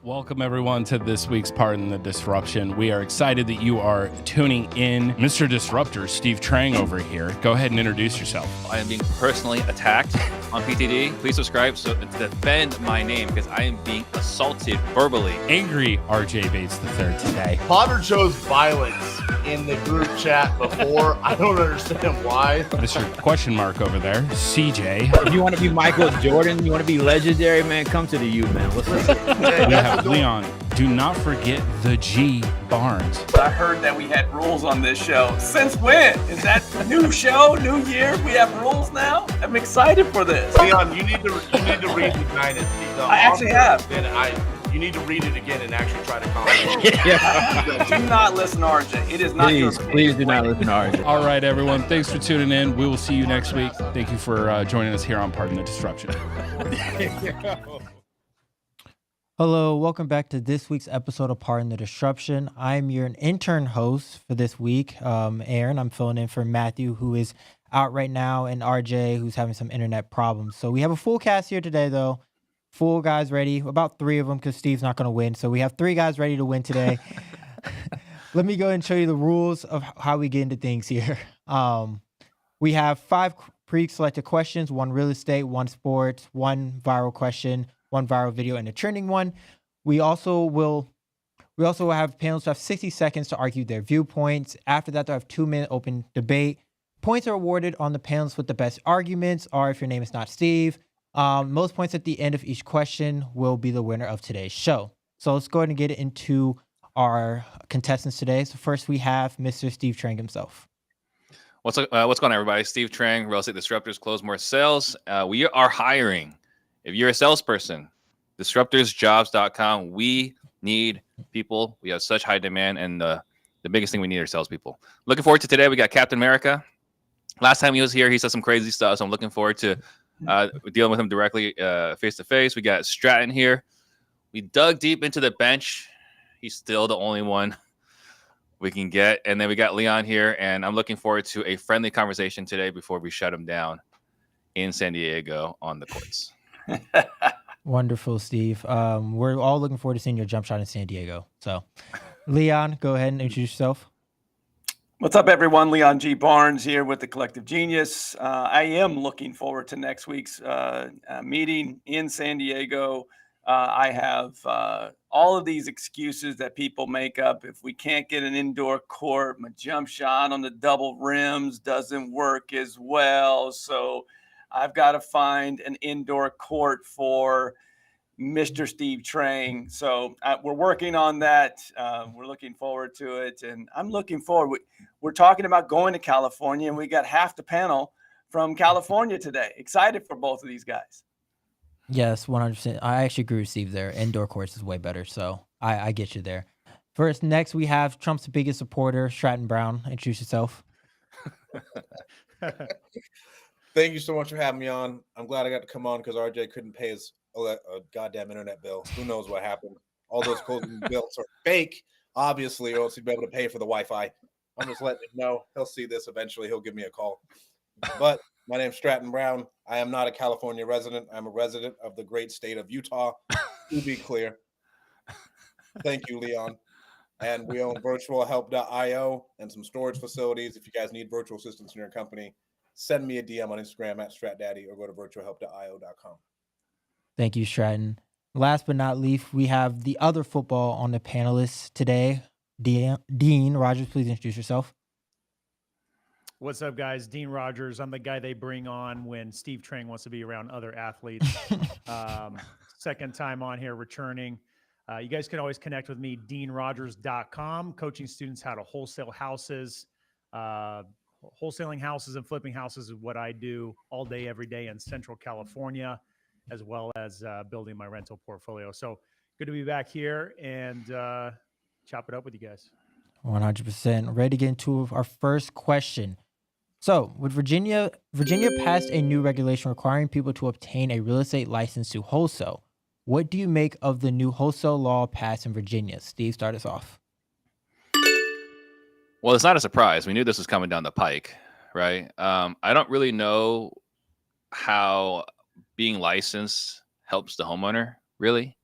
Welcome, everyone, to this week's Pardon the Disruption. We are excited that you are tuning in. Mr. Disruptor, Steve Trang over here. Go ahead and introduce yourself. I am being personally attacked on PTD. Please subscribe to defend my name because I am being assaulted verbally. Angry RJ Bates III today. Potter chose violence in the group chat before. I don't understand why. Mr. Question Mark over there, CJ. If you want to be Michael Jordan, you want to be legendary, man, come to the U, man. What's up? We have Leon. Do not forget the G Barnes. I heard that we had rules on this show. Since when? Is that new show, new year? We have rules now? I'm excited for this. Leon, you need to read United. I actually have. You need to read it again and actually try to comment. Do not listen to RJ. It is not your Please do not listen to RJ. All right, everyone. Thanks for tuning in. We will see you next week. Thank you for joining us here on Pardon the Disruption. Hello, welcome back to this week's episode of Pardon the Disruption. I'm your intern host for this week, Aaron. I'm filling in for Matthew, who is out right now, and RJ, who's having some internet problems. So we have a full cast here today, though. Full guys ready. About 3 of them, because Steve's not going to win. So we have 3 guys ready to win today. Let me go ahead and show you the rules of how we get into things here. We have 5 pre-selected questions, 1 real estate, 1 sports, 1 viral question, 1 viral video, and a trending one. We also have panels who have 60 seconds to argue their viewpoints. After that, they'll have 2-minute open debate. Points are awarded on the panels with the best arguments, or if your name is not Steve. Most points at the end of each question will be the winner of today's show. So let's go ahead and get into our contestants today. So first we have Mr. Steve Trang himself. What's going on, everybody? Steve Trang, Real Estate Disruptors, Close More Sales. We are hiring. If you're a salesperson, disruptorsjobs.com. We need people. We have such high demand, and the biggest thing we need are salespeople. Looking forward to today. We got Captain America. Last time he was here, he said some crazy stuff, so I'm looking forward to dealing with him directly face to face. We got Stratton here. We dug deep into the bench. He's still the only one we can get. And then we got Leon here, and I'm looking forward to a friendly conversation today before we shut him down in San Diego on the courts. Wonderful, Steve. We're all looking forward to seeing your jump shot in San Diego. So, Leon, go ahead and introduce yourself. What's up, everyone? Leon G. Barnes here with the Collective Genius. I am looking forward to next week's meeting in San Diego. I have all of these excuses that people make up. If we can't get an indoor court, my jump shot on the double rims doesn't work as well. So I've got to find an indoor court for Mr. Steve Trang. So we're working on that. We're looking forward to it. And I'm looking forward. We're talking about going to California, and we got half the panel from California today. Excited for both of these guys. Yes, 100%. I actually agree with Steve there. Indoor courts is way better. So I get you there. First, next, we have Trump's biggest supporter, Stratton Brown. Introduce yourself. Thank you so much for having me on. I'm glad I got to come on because RJ couldn't pay his goddamn internet bill. Who knows what happened? All those closing bills are fake, obviously, or else he'd be able to pay for the Wi-Fi. I'm just letting him know. He'll see this eventually. He'll give me a call. But my name's Stratton Brown. I am not a California resident. I'm a resident of the great state of Utah, to be clear. Thank you, Leon. And we own virtualhelp.io and some storage facilities. If you guys need virtual assistants in your company, send me a DM on Instagram at StratDaddy or go to virtualhelp.io.com. Thank you, Stratton. Last but not least, we have the other football on the panelists today. Dean Rogers, please introduce yourself. What's up, guys? Dean Rogers. I'm the guy they bring on when Steve Trang wants to be around other athletes. Second time on here, returning. You guys can always connect with me, deanrogers.com, coaching students how to wholesale houses. Wholesaling houses and flipping houses is what I do all day, every day in Central California, as well as building my rental portfolio. So good to be back here and chop it up with you guys. 100%. Ready to get into our first question. So, with Virginia passed a new regulation requiring people to obtain a real estate license to wholesale. What do you make of the new wholesale law passed in Virginia? Steve, start us off. Well, it's not a surprise. We knew this was coming down the pike, right? I don't really know how being licensed helps the homeowner, really,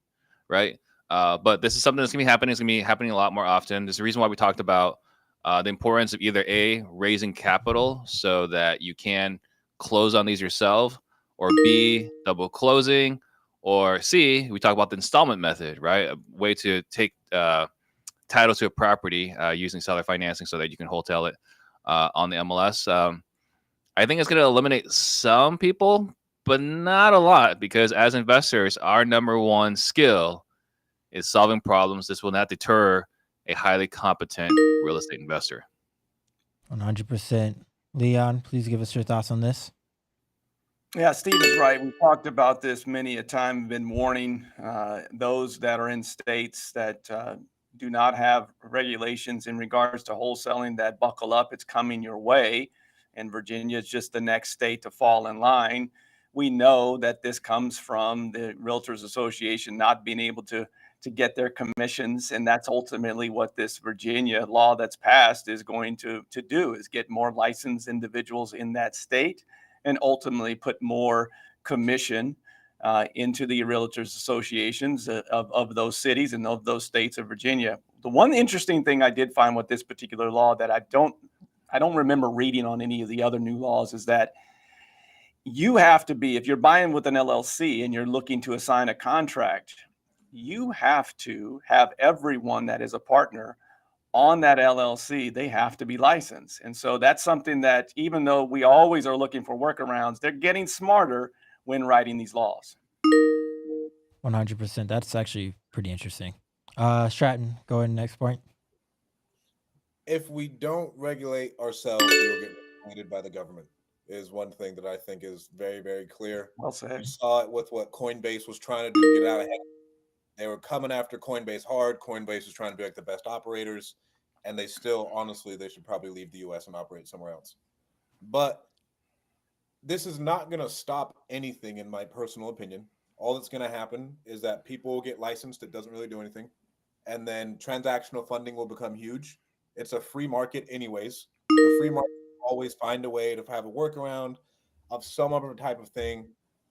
right? But this is something that's going to be happening. It's going to be happening a lot more often. There's a reason why we talked about the importance of either A, raising capital so that you can close on these yourself, or B, double closing, or C, we talk about the installment method, right? A way to take title to a property using seller financing so that you can wholesale it on the MLS. I think it's going to eliminate some people, but not a lot, because as investors, our number one skill is solving problems. This will not deter a highly competent real estate investor. 100%. Leon, please give us your thoughts on this. Yeah, Steve is right. We've talked about this many a time, been warning those that are in states that do not have regulations in regards to wholesaling that buckle up, it's coming your way. And Virginia is just the next state to fall in line. We know that this comes from the Realtors Association not being able to get their commissions. And that's ultimately what this Virginia law that's passed is going to do, is get more licensed individuals in that state and ultimately put more commission into the Realtors Associations of those cities and of those states of Virginia. The one interesting thing I did find with this particular law that I don't remember reading on any of the other new laws is that you have to be, if you're buying with an LLC and you're looking to assign a contract, you have to have everyone that is a partner on that LLC, they have to be licensed. And so that's something that, even though we always are looking for workarounds, they're getting smarter when writing these laws. 100%. That's actually pretty interesting. Stratton, go ahead, next point. If we don't regulate ourselves, we will get regulated by the government, is one thing that I think is very, very clear. Well said. You saw it with what Coinbase was trying to do, get out ahead. They were coming after Coinbase hard. Coinbase was trying to be like the best operators, and they still, honestly, they should probably leave the US and operate somewhere else. But this is not going to stop anything, in my personal opinion. All that's going to happen is that people will get licensed. It doesn't really do anything. And then transactional funding will become huge. It's a free market anyways. The free market will always find a way to have a workaround of some other type of thing.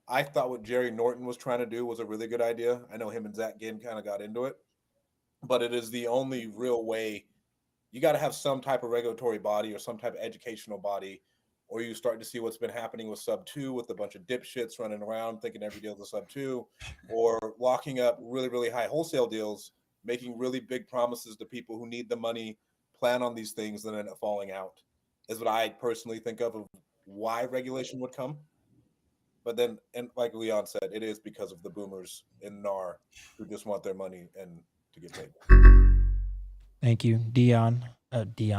I thought what Jerry Norton was trying to do was a really good idea. I know him and Zach Ginn kind of got into it, but it is the only real way. You got to have some type of regulatory body or some type of educational body, or you start to see what's been happening with sub 2 with a bunch of dipshits running around thinking every deal is a sub 2, or locking up really, really high wholesale deals, making really big promises to people who need the money, plan on these things, and then end up falling out, is what I personally think of why regulation would come. But then, and like Leon said, it is because of the boomers in NAR who just want their money and to get paid. Thank you. Dion,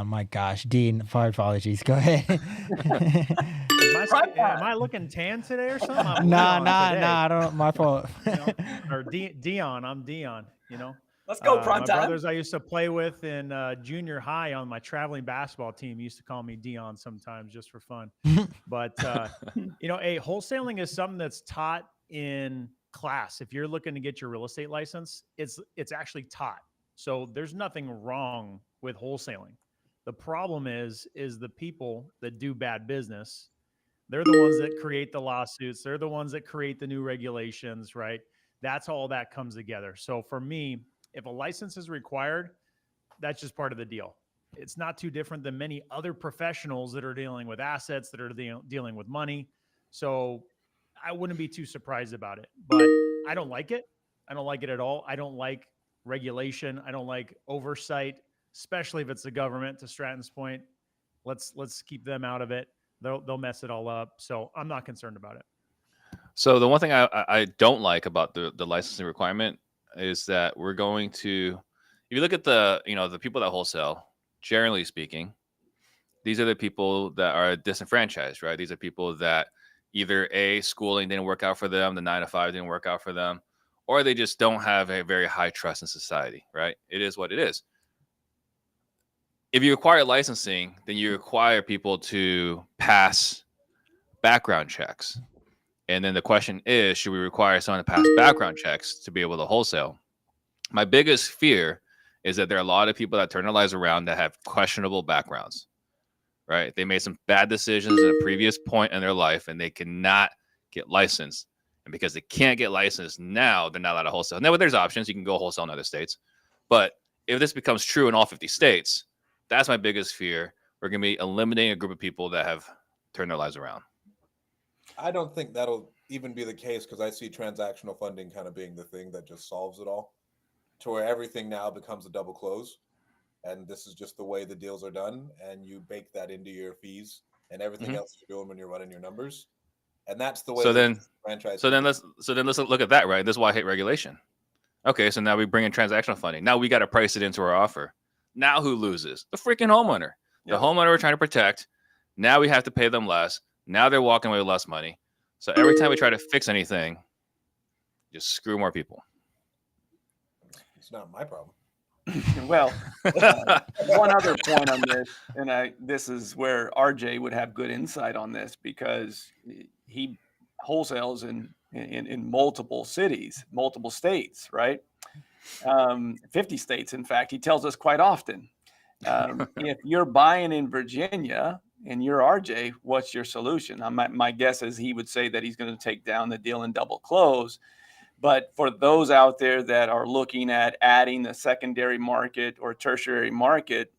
my gosh. Dean, my apologies. Go ahead. Am I looking tan today or something? I'm Nah, today. I don't, my fault. Or Dion, I'm Dion, Let's go, prime my time. brothers I used to play with in junior high on my traveling basketball team used to call me Dion sometimes just for fun. But, wholesaling is something that's taught in class. If you're looking to get your real estate license, it's actually taught. So there's nothing wrong with wholesaling. The problem is the people that do bad business. They're the ones that create the lawsuits. They're the ones that create the new regulations, right? That's all that comes together. So for me, if a license is required, that's just part of the deal. It's not too different than many other professionals that are dealing with assets, that are dealing with money. So I wouldn't be too surprised about it, but I don't like it. I don't like it at all. I don't like regulation. I don't like oversight, especially if it's the government. To Stratton's point, let's keep them out of it. They'll mess it all up. So I'm not concerned about it. So the one thing I don't like about the licensing requirement is that we're going to, if you look at the people that wholesale, generally speaking, these are the people that are disenfranchised, right? These are people that either schooling didn't work out for them, the 9-to-5 didn't work out for them, or they just don't have a very high trust in society, right? It is what it is. If you require licensing, then you require people to pass background checks. And then the question is, should we require someone to pass background checks to be able to wholesale? My biggest fear is that there are a lot of people that turn their lives around that have questionable backgrounds, right? They made some bad decisions at a previous point in their life and they cannot get licensed. And because they can't get licensed now, they're not allowed to wholesale. Now, there's options. You can go wholesale in other states. But if this becomes true in all 50 states, that's my biggest fear. We're going to be eliminating a group of people that have turned their lives around. I don't think that'll even be the case because I see transactional funding kind of being the thing that just solves it all, to where everything now becomes a double close. And this is just the way the deals are done. And you bake that into your fees and everything else you're doing when you're running your numbers. And that's the way franchise. So then let's look at that, right? This is why I hate regulation. Okay, so now we bring in transactional funding. Now we got to price it into our offer. Now who loses? The freaking homeowner. The homeowner we're trying to protect. Now we have to pay them less. Now they're walking away with less money. So every time we try to fix anything, just screw more people. It's not my problem. Well, one other point on this, and this is where RJ would have good insight on this because he wholesales in multiple cities, multiple states, right? 50 states, in fact, he tells us quite often. If you're buying in Virginia and you're RJ, what's your solution? My guess is he would say that he's going to take down the deal and double close. But for those out there that are looking at adding the secondary market or tertiary market,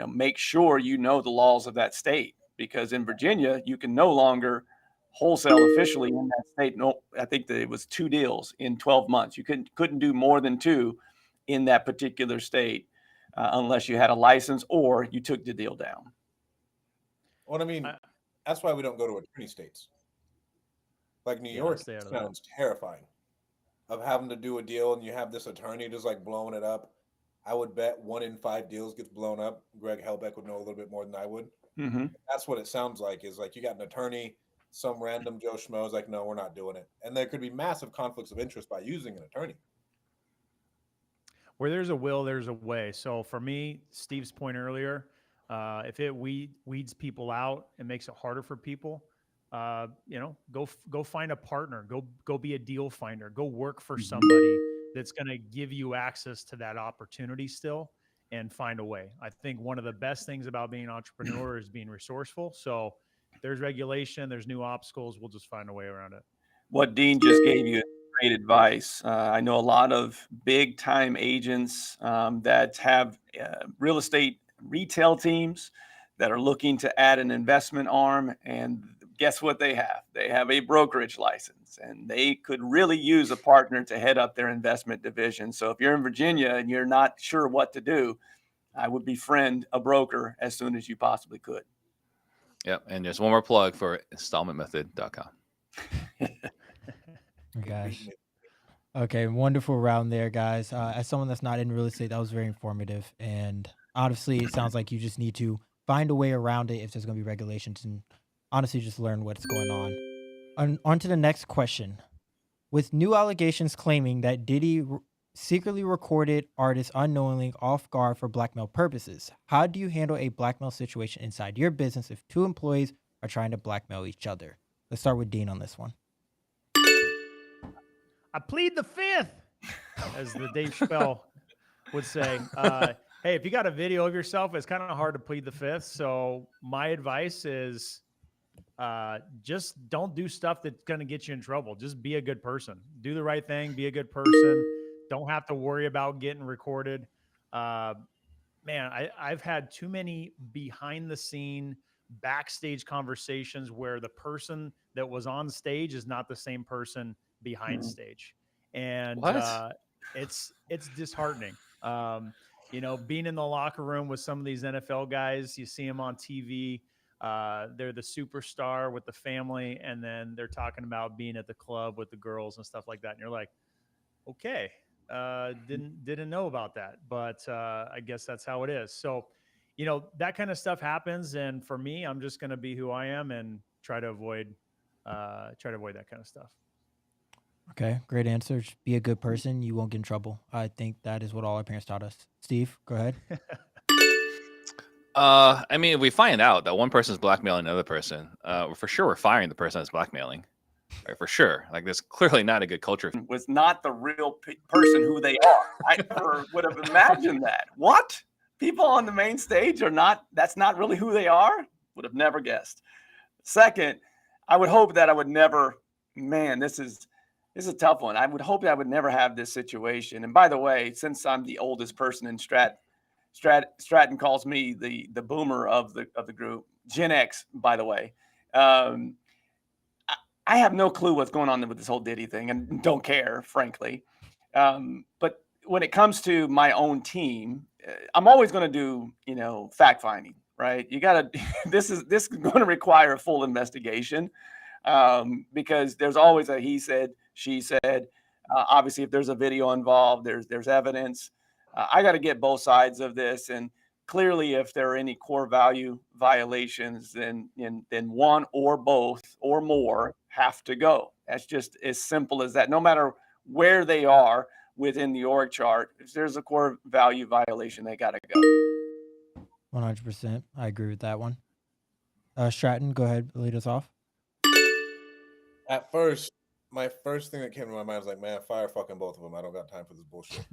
make sure you know the laws of that state, because in Virginia, you can no longer wholesale officially in that state. No, I think that it was 2 deals in 12 months. You couldn't do more than 2 in that particular state unless you had a license or you took the deal down. Well, I mean, that's why we don't go to attorney states. Like New York sounds terrifying. Of having to do a deal and you have this attorney just like blowing it up. I would bet 1 in 5 deals gets blown up. Greg Helbeck would know a little bit more than I would. Mm-hmm. That's what it sounds like, is like you got an attorney, some random Joe Schmo is like, no, we're not doing it. And there could be massive conflicts of interest by using an attorney. Where there's a will, there's a way. So for me, Steve's point earlier, if it weeds people out and makes it harder for people, go find a partner, go be a deal finder, go work for somebody that's going to give you access to that opportunity still and find a way. I think one of the best things about being an entrepreneur is being resourceful. So if there's regulation, there's new obstacles, we'll just find a way around it. What Dean just gave you is great advice. I know a lot of big time agents that have real estate retail teams that are looking to add an investment arm, and guess what they have? They have a brokerage license, and they could really use a partner to head up their investment division. So if you're in Virginia and you're not sure what to do, I would befriend a broker as soon as you possibly could. Yep. And just one more plug for installmentmethod.com. Gosh. Okay, wonderful round there, guys. As someone that's not in real estate, that was very informative. And honestly, it sounds like you just need to find a way around it if there's going to be regulations, and honestly just learn what's going on. On to the next question. With new allegations claiming that Diddy secretly recorded artists unknowingly off guard for blackmail purposes, how do you handle a blackmail situation inside your business if 2 employees are trying to blackmail each other? Let's start with Dean on this one. I plead the 5th, as the Dave Chappelle would say. Hey, if you got a video of yourself, it's kind of hard to plead the 5th. So my advice is just don't do stuff that's going to get you in trouble. Just be a good person. Do the right thing. Be a good person. Don't have to worry about getting recorded. I've had too many behind the scene, backstage conversations where the person that was on stage is not the same person behind stage. And it's disheartening. Being in the locker room with some of these NFL guys, you see them on TV. They're the superstar with the family, and then they're talking about being at the club with the girls and stuff like that. And you're like, okay, didn't know about that, but I guess that's how it is. So, that kind of stuff happens. And for me, I'm just going to be who I am and try to avoid that kind of stuff. Okay, great answer. Just be a good person. You won't get in trouble. I think that is what all our parents taught us. Steve, go ahead. If we find out that one person is blackmailing another person, for sure we're firing the person that's blackmailing. Right, for sure. Like, there's clearly not a good culture. Was not the real person who they are. I never would have imagined that. What? People on the main stage that's not really who they are? Would have never guessed. Second, I would hope that I would never, This is a tough one. I would hope that I would never have this situation. And by the way, since I'm the oldest person in Stratton calls me the boomer of the group, Gen X, by the way. I have no clue what's going on with this whole Diddy thing and don't care, frankly. But when it comes to my own team, I'm always going to do, fact finding, right? You got to, this is going to require a full investigation because there's always a he said, she said. Obviously, if there's a video involved, there's evidence. I got to get both sides of this. And clearly, if there are any core value violations, then one or both or more have to go. That's just as simple as that. No matter where they are within the org chart, if there's a core value violation, they got to go. 100%. I agree with that one. Stratton, go ahead, lead us off. At first, my first thing that came to my mind was like, man, fire fucking both of them. I don't got time for this bullshit.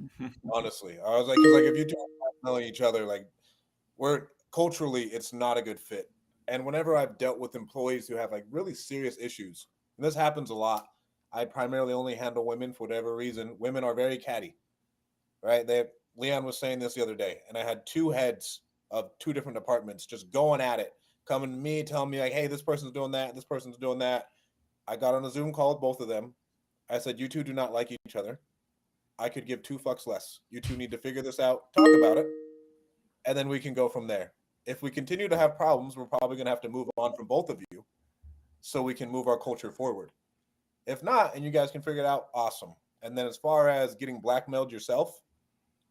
Honestly, I was like, because like if you two are knowing each other, like we're culturally, it's not a good fit. And whenever I've dealt with employees who have like really serious issues, and this happens a lot, I primarily only handle women for whatever reason. Women are very catty, right? Leon was saying this the other day, and I had two heads of two different departments just going at it, coming to me, telling me like, hey, this person's doing that, this person's doing that. I got on a Zoom call with both of them. I said, you two do not like each other. I could give two fucks less. You two need to figure this out, talk about it, and then we can go from there. If we continue to have problems, we're probably going to have to move on from both of you so we can move our culture forward. If not, and you guys can figure it out, awesome. And then as far as getting blackmailed yourself,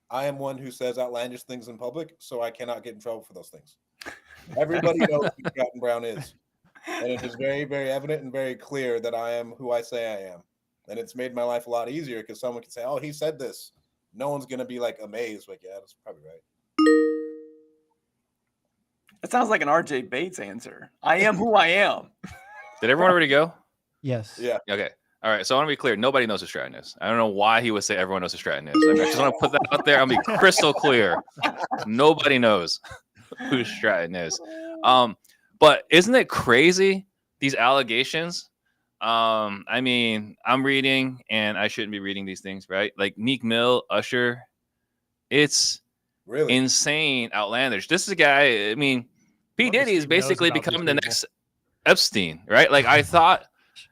I am one who says outlandish things in public, so I cannot get in trouble for those things. Everybody knows who Stratton Brown is. And it is very, very evident and very clear that I am who I say I am. And it's made my life a lot easier because someone can say, oh, he said this. No one's going to be like amazed. Like, yeah, that's probably right. That sounds like an RJ Bates answer. I am who I am. Did everyone already go? Yes. Yeah. Okay. All right. So I want to be clear. Nobody knows who Stratton is. I don't know why he would say everyone knows who Stratton is. I just want to put that out there. I'll be crystal clear. Nobody knows who Stratton is. But isn't it crazy, these allegations? I mean, I'm reading, and I shouldn't be reading these things, right? Like Meek Mill, Usher. It's really insane, outlandish. This is a guy, I mean, P. Diddy is basically becoming the next Epstein, right? Like I thought,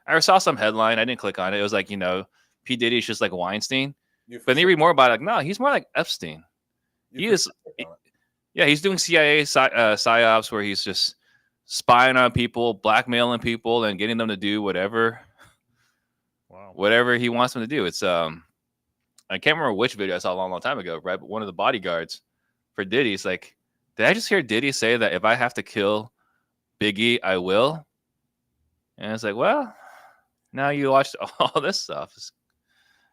I saw some headline. I didn't click on it. It was like, P. Diddy is just like Weinstein. But then you read more about it, like, no, he's more like Epstein. He's doing CIA psyops where he's just spying on people, blackmailing people, and getting them to do whatever he wants them to do. It's I can't remember which video I saw a long time ago, right? But one of the bodyguards for Diddy's like, did I just hear Diddy say that if I have to kill Biggie, I will? And it's like, well, now you watched all this stuff.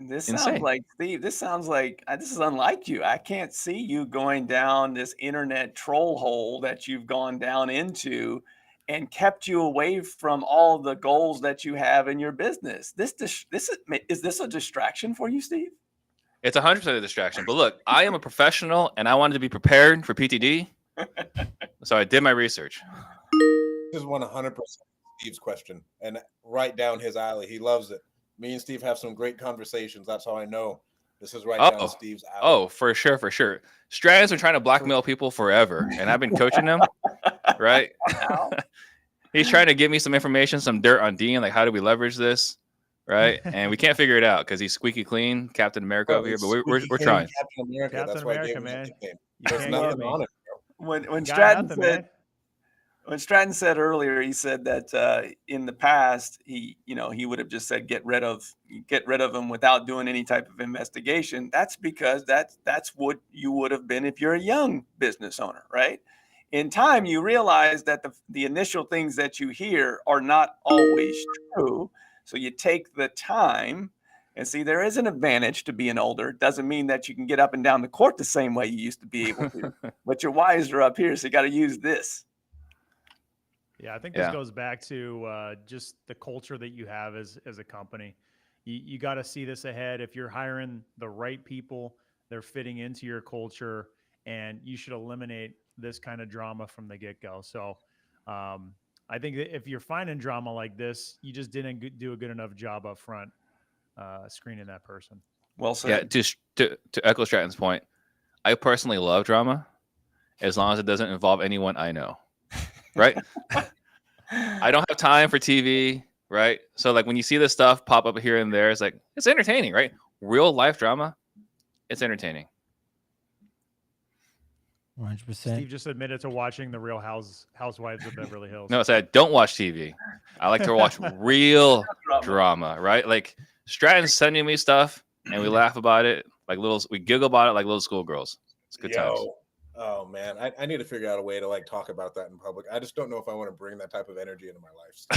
This sounds like, Steve, this sounds like this is unlike you. I can't see you going down this internet troll hole that you've gone down into and kept you away from all the goals that you have in your business. Is this a distraction for you, Steve? It's 100% a distraction. But look, I am a professional and I wanted to be prepared for PTD. So I did my research. This is 100% Steve's question and right down his alley. He loves it. Me and Steve have some great conversations. That's how I know this is right down Steve's alley. Oh, for sure, for sure. Stratton's been trying to blackmail people forever, and I've been coaching him, right? He's trying to give me some information, some dirt on Dean, like how do we leverage this, right? And we can't figure it out because he's squeaky clean, Captain America over here. But we're trying. Captain America, Captain America, man. There's nothing on it, bro. When Stratton said earlier, he said that in the past he would have just said get rid of him without doing any type of investigation. That's because that's what you would have been if you're a young business owner, right? In time, you realize that the initial things that you hear are not always true. So you take the time and see there is an advantage to being older. It doesn't mean that you can get up and down the court the same way you used to be able to, but your wiser up here. So you got to use this. Yeah, I think this goes back to just the culture that you have as a company. You got to see this ahead. If you're hiring the right people, they're fitting into your culture, and you should eliminate this kind of drama from the get-go. So I think that if you're finding drama like this, you just didn't do a good enough job up front. screening that person. Well said. Yeah, to echo Stratton's point, I personally love drama as long as it doesn't involve anyone I know, right? I don't have time for TV, right? So like when you see this stuff pop up here and there, it's like it's entertaining, right? Real life drama, it's entertaining. 100%. Steve just admitted to watching the Real Housewives of Beverly Hills. No, I said don't watch TV. I like to watch real drama, right? Like Stratton's sending me stuff and we laugh about it we giggle about it like little schoolgirls. It's good times. Oh man, I need to figure out a way to like talk about that in public. I just don't know if I want to bring that type of energy into my life.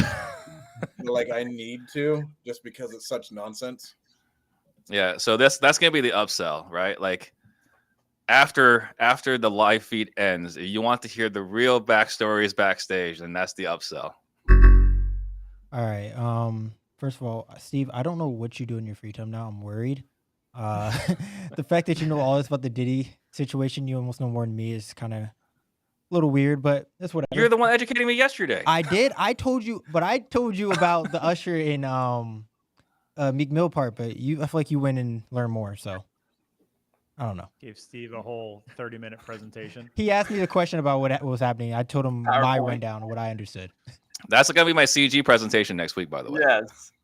Like I need to, just because it's such nonsense. Yeah, so that's gonna be the upsell, right? Like after the live feed ends, you want to hear the real backstories backstage, and that's the upsell. All right. First of all, Steve, I don't know what you do in your free time now. I'm worried. The fact that you know all this about the Diddy situation, you almost know more than me, is kind of a little weird, but that's whatever. You're the one educating me yesterday. I did. I told you about the Usher in Meek Mill part, but I feel like you went and learned more, so I don't know. Gave Steve a whole 30-minute presentation. He asked me the question about what was happening. I told him my rundown of what I understood. That's gonna be my CG presentation next week, by the way.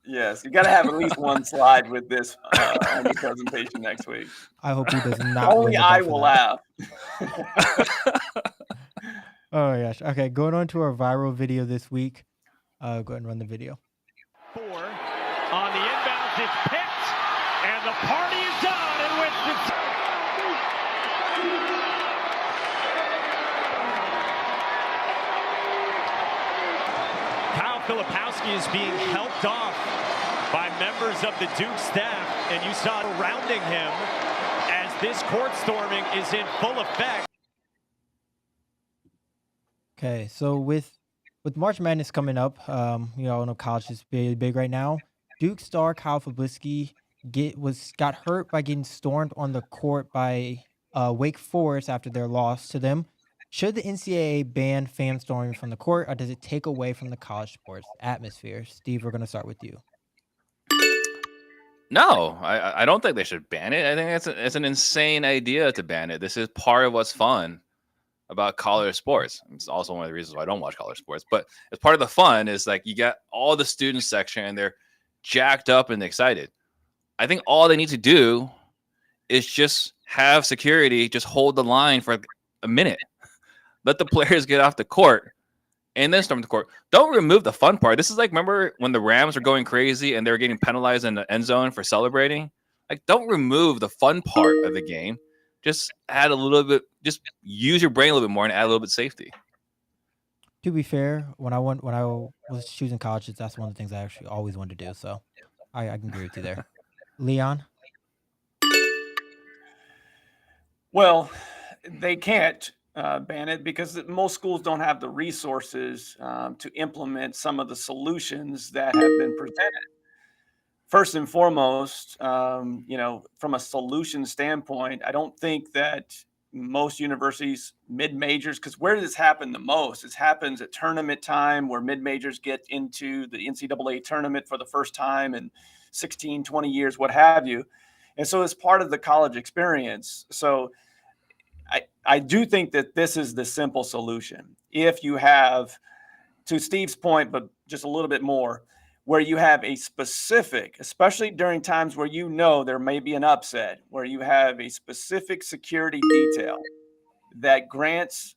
Yes. You got to have at least one slide with this on the presentation next week. I hope he does not. Only I will laugh. Oh gosh. Okay, going on to our viral video this week. Go ahead and run the video. 4 on the inbounds, it's picked, and the party is on, and Winston. Kyle Filipowski is being helped off by members of the Duke staff, and you saw surrounding him as this court storming is in full effect. Okay, so with March Madness coming up, you all know college is big right now. Duke star Kyle Filipowski got hurt by getting stormed on the court by Wake Forest after their loss to them. Should the NCAA ban fan storming from the court, or does it take away from the college sports atmosphere? Steve, we're going to start with you. No, I don't think they should ban it. I think it's an insane idea to ban it. This is part of what's fun about college sports. It's also one of the reasons why I don't watch college sports. But as part of the fun is like you got all the student section and they're jacked up and excited. I think all they need to do is just have security just hold the line for a minute. Let the players get off the court and then storm the court. Don't remove the fun part. This is like, remember when the Rams were going crazy and they were getting penalized in the end zone for celebrating? Like, don't remove the fun part of the game. Just add a little bit, just use your brain a little bit more and add a little bit of safety. To be fair, when I was choosing colleges, that's one of the things I actually always wanted to do. So I can agree with you there. Leon? Well, they can't ban it because most schools don't have the resources to implement some of the solutions that have been presented. First and foremost, from a solution standpoint, I don't think that most universities, mid-majors, because where does this happen the most? It happens at tournament time where mid-majors get into the NCAA tournament for the first time in 16, 20 years, what have you. And so it's part of the college experience. So I do think that this is the simple solution. If you have, to Steve's point, but just a little bit more, where you have a specific, especially during times where you know there may be an upset, where you have a specific security detail that grants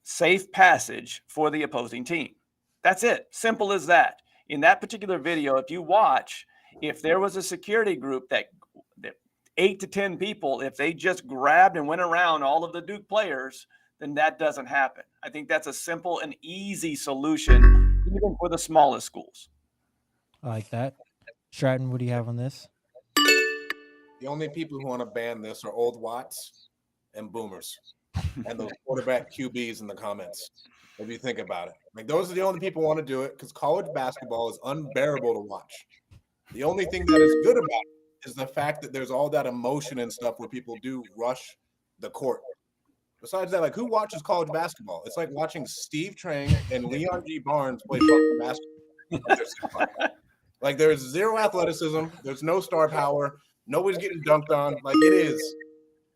safe passage for the opposing team. That's it. Simple as that. In that particular video, if you watch, if there was a security group that 8 to 10 people, if they just grabbed and went around all of the Duke players, then that doesn't happen. I think that's a simple and easy solution, even for the smallest schools. I like that. Stratton, what do you have on this? The only people who want to ban this are old Watts and boomers and those quarterback QBs in the comments. If you think about it, like those are the only people who want to do it because college basketball is unbearable to watch. The only thing that is good about it is the fact that there's all that emotion and stuff where people do rush the court. Besides that, like who watches college basketball? It's like watching Steve Trang and Leon G. Barnes play fucking basketball. Like there's zero athleticism. There's no star power. Nobody's getting dunked on. Like it is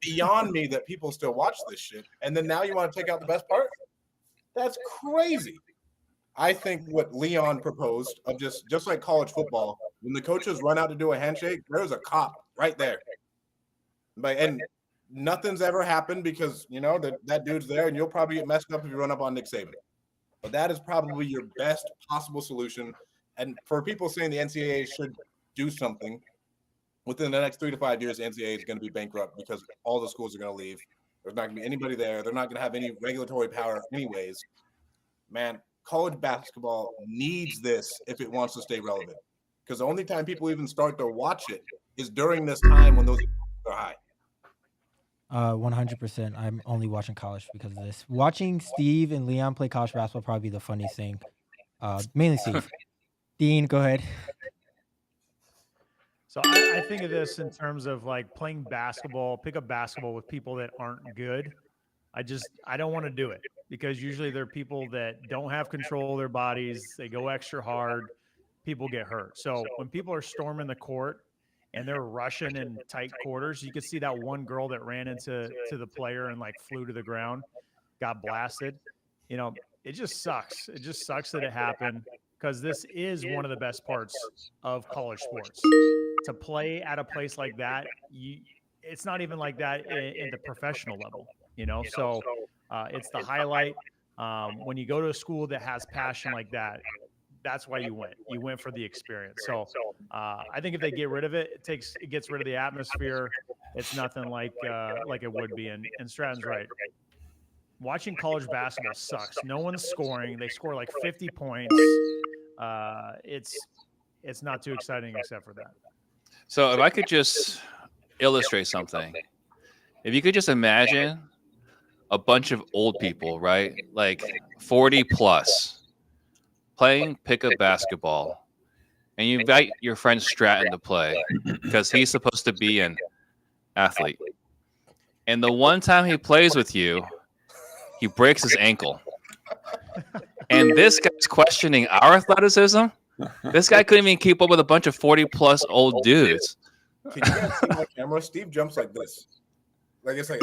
beyond me that people still watch this shit. And then now you want to take out the best part? That's crazy. I think what Leon proposed of just like college football, when the coaches run out to do a handshake, there's a cop right there. And nothing's ever happened because, you know, that dude's there and you'll probably get messed up if you run up on Nick Saban. But that is probably your best possible solution. And for people saying the NCAA should do something, within the next 3 to 5 years, the NCAA is going to be bankrupt because all the schools are going to leave. There's not going to be anybody there. They're not going to have any regulatory power anyways. Man, college basketball needs this if it wants to stay relevant. Because the only time people even start to watch it is during this time when those are high. 100%. I'm only watching college because of this. Watching Steve and Leon play college basketball probably the funniest thing. Mainly Steve. Dean, go ahead. So I think of this in terms of like playing basketball, pick up basketball with people that aren't good. I don't want to do it because usually they're people that don't have control of their bodies. They go extra hard. People get hurt. So when people are storming the court and they're rushing in tight quarters, you could see that one girl that ran into the player and like flew to the ground, got blasted. You know, it just sucks. It just sucks that it happened because this is one of the best parts of college sports. To play at a place like that, it's not even like that in the professional level, you know? So it's the highlight. When you go to a school that has passion like that, that's why you went. You went for the experience. So I think if they get rid of it, it gets rid of the atmosphere. It's nothing like it would be. And Stratton's right. Watching college basketball sucks. No one's scoring. They score like 50 points. It's not too exciting except for that. So if I could just illustrate something, if you could just imagine a bunch of old people, right? Like 40 plus playing pickup basketball, and you invite your friend Stratton to play because he's supposed to be an athlete. And the one time he plays with you, he breaks his ankle. And this guy's questioning our athleticism. This guy couldn't even keep up with a bunch of 40 plus old dudes. Can you guys see my camera? Steve jumps like this. Like it's like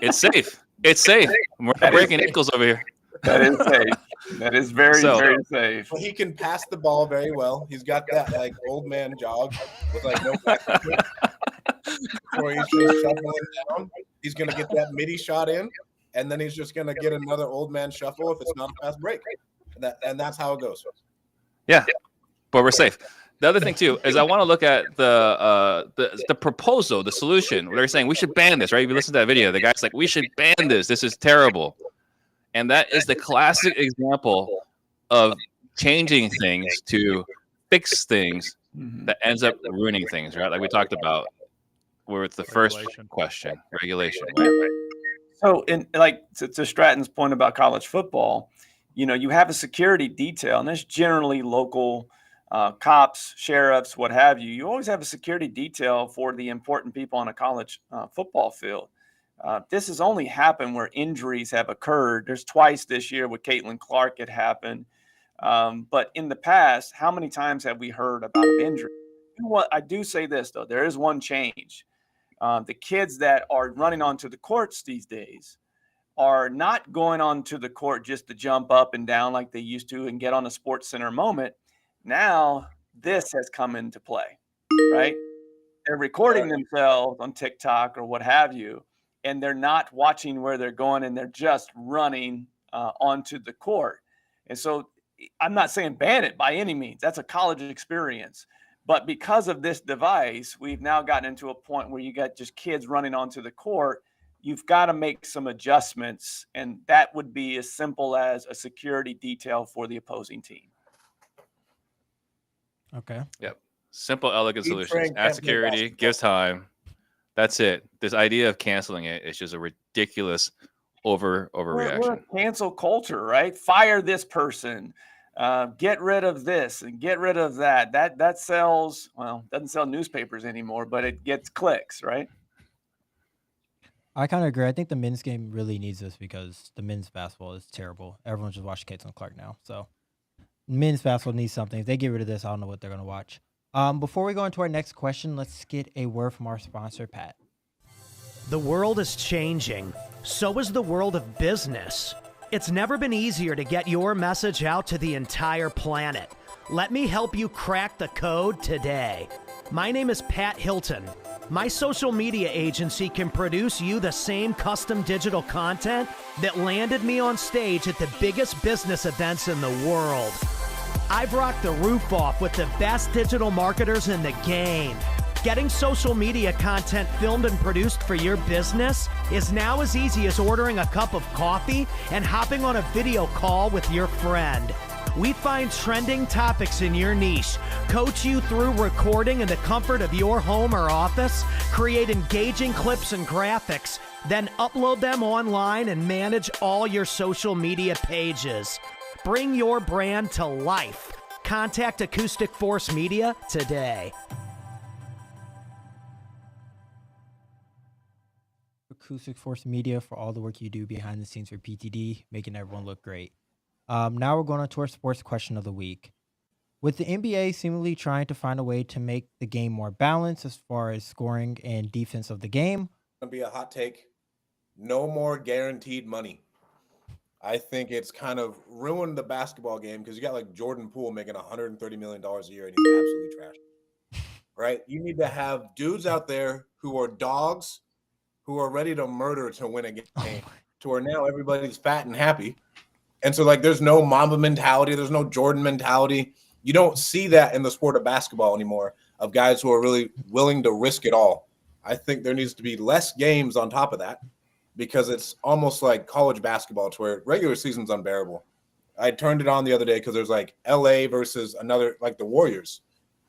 it's safe. It's safe. We're not breaking ankles over here. That is safe. That is very safe. He can pass the ball very well. He's got that like old man jog with like no where he's just shuffling down. He's gonna get that midi shot in, and then he's just gonna get another old man shuffle if it's not a fast break. And that's how it goes. Yeah, but we're safe. The other thing too is I want to look at the proposal, the solution. They're saying we should ban this, right? If you listen to that video, the guy's like, we should ban this. This is terrible. And that is the classic example of changing things to fix things that ends up ruining things, right? Like we talked about with the first question, regulation. Right? So, to Stratton's point about college football, you know, you have a security detail, and there's generally local cops, sheriffs, what have you. You always have a security detail for the important people on a college football field. This has only happened where injuries have occurred. There's twice this year with Caitlin Clark it happened. But in the past, how many times have we heard about an injury? I do say this, though. There is one change. The kids that are running onto the courts these days are not going onto the court just to jump up and down like they used to and get on a Sports Center moment. Now, this has come into play, right? They're recording themselves on TikTok or what have you, and they're not watching where they're going, and they're just running onto the court. And so I'm not saying ban it by any means. That's a college experience. But because of this device, we've now gotten into a point where you got just kids running onto the court. You've got to make some adjustments, and that would be as simple as a security detail for the opposing team. Okay. Yep. Simple, elegant solutions. Add security, gives time. That's it. This idea of canceling it is just a ridiculous overreaction. We're a cancel culture, right? Fire this person. Get rid of this and get rid of that. That sells, well, doesn't sell newspapers anymore, but it gets clicks, right? I kind of agree. I think the men's game really needs this because the men's basketball is terrible. Everyone's just watching Caitlin Clark now. So Men's basketball needs something. If they get rid of this, I don't know what they're going to watch. Before we go into our next question, let's get a word from our sponsor, Pat. The world is changing. So is the world of business. It's never been easier to get your message out to the entire planet. Let me help you crack the code today. My name is Pat Hilton. My social media agency can produce you the same custom digital content that landed me on stage at the biggest business events in the world. I've rocked the roof off with the best digital marketers in the game. Getting social media content filmed and produced for your business is now as easy as ordering a cup of coffee and hopping on a video call with your friend. We find trending topics in your niche, coach you through recording in the comfort of your home or office, create engaging clips and graphics, then upload them online and manage all your social media pages. Bring your brand to life. Contact Acoustic Force Media today. Acoustic Force Media for all the work you do behind the scenes for PTD, making everyone look great. Now we're going on to our sports question of the week. With the NBA seemingly trying to find a way to make the game more balanced as far as scoring and defense of the game. Gonna be a hot take. No more guaranteed money. I think it's kind of ruined the basketball game because you got like Jordan Poole making $130 million a year and he's absolutely trash. Right? You need to have dudes out there who are dogs, who are ready to murder to win a game, to where now everybody's fat and happy. And so, like, there's no Mamba mentality. There's no Jordan mentality. You don't see that in the sport of basketball anymore, of guys who are really willing to risk it all. I think there needs to be less games on top of that because it's almost like college basketball to where regular season's unbearable. I turned it on the other day because there's like LA versus another, like the Warriors.